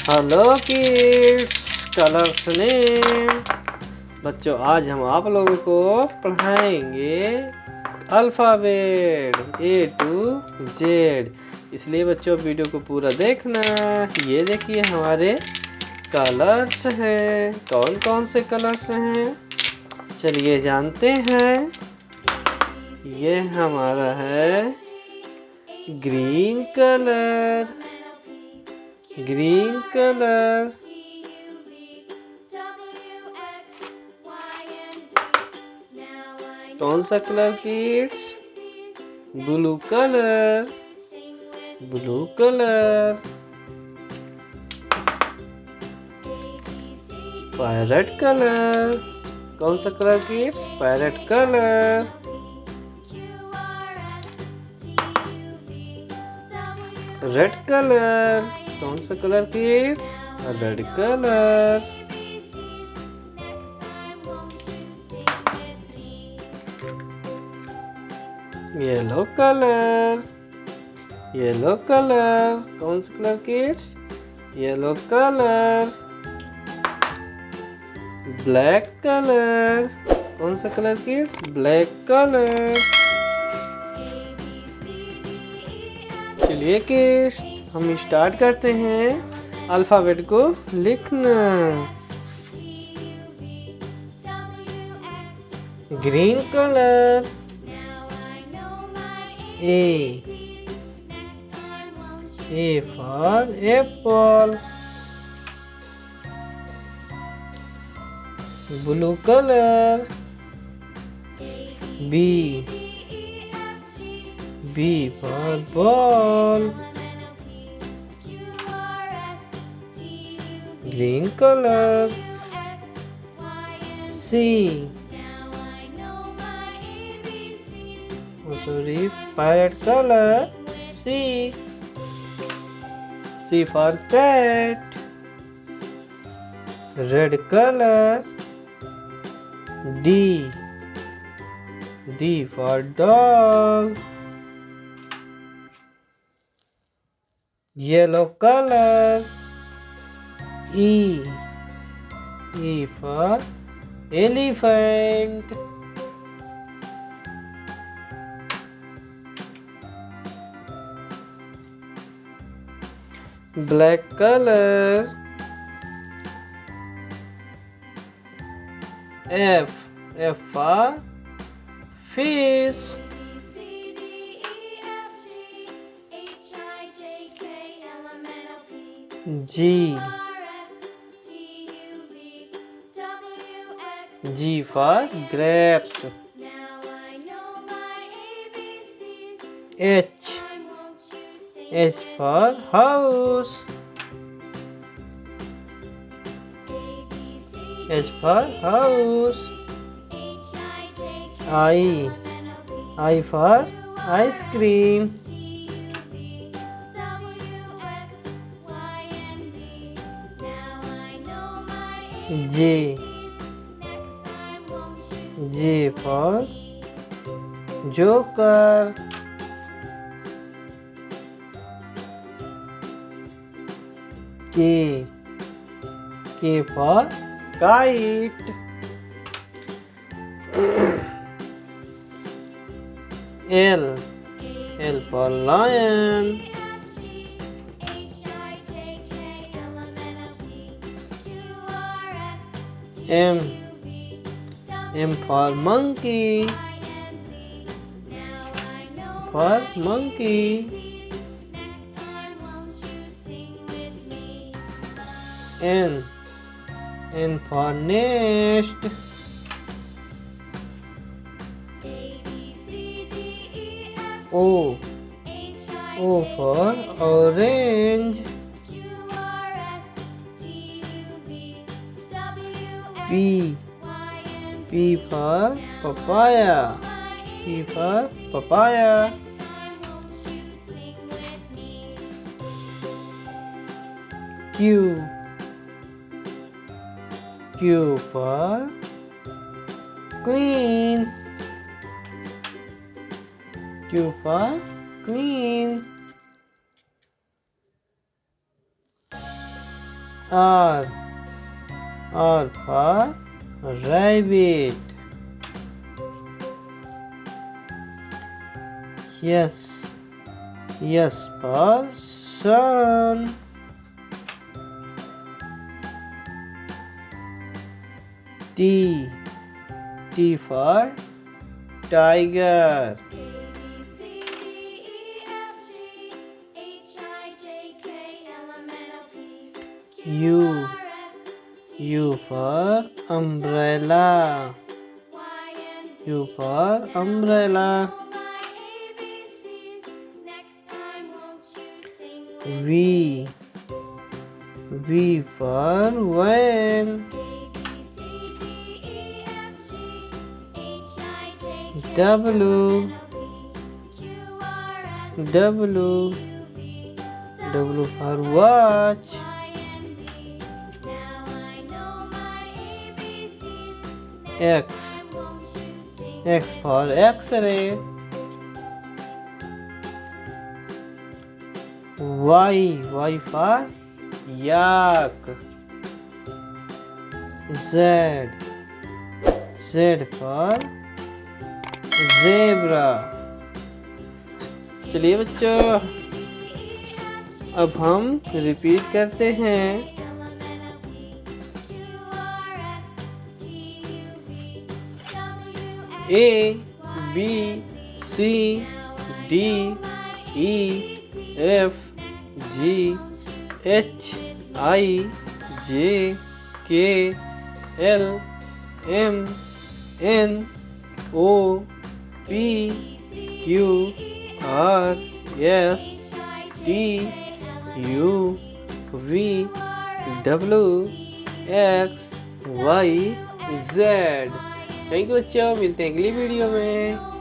Hello kids, colours name. बच्चों, आज हम आप लोगों को पढ़ाएंगे अल्फ़ाबेट A to Z। इसलिए बच्चों वीडियो को पूरा देखना। ये देखिए हमारे कलर्स हैं। कौन कौन से कलर्स हैं चलिए जानते हैं। ये हमारा है ग्रीन कलर। Green colour. कौन सा colour kids? Blue colour. Blue colour. Parrot colour. कौन सा colour kids? Parrot colour. Red colour. कौन सा colour kids? Red colour. Yellow colour. Yellow colour. कौन सा colour kids? Yellow colour. Black colour. कौन सा कलर किड्स? Black colour. चलिए kids, हम स्टार्ट करते हैं अल्फ़ाबेट को लिखना। Green colour. A for apple. Blue color. B for ball. Green color. C. Oh, sorry, parrot color. C. C for cat. Red color. D. D for dog. Yellow color. E. E for elephant. Black color. F. F for fish. G. G for grapes. H. H for house. H for house. I. I for ice cream. J. J for joker. K. K for kite. L. L for lion. M. M for monkey. For monkey. N. N for nest. O. O for orange. P. P for papaya. P for papaya. Q. Q for queen. Q for queen. R. R for rabbit. S. S for sun. T. T for tiger. U. U for umbrella. U for umbrella. V. V for van. W. W. W for watch. X. X for X-ray. Y. Y for yak. Z. Z for zebra. चलिए बच्चों, अब हम repeat करते हैं। A, B, C, D, E, F, G, H, I, J, K, L, M, N, O, P, Q, R, S, T, U, V, W, X, Y, Z। Thank you बच्चों, मिलते हैं अगली वीडियो में।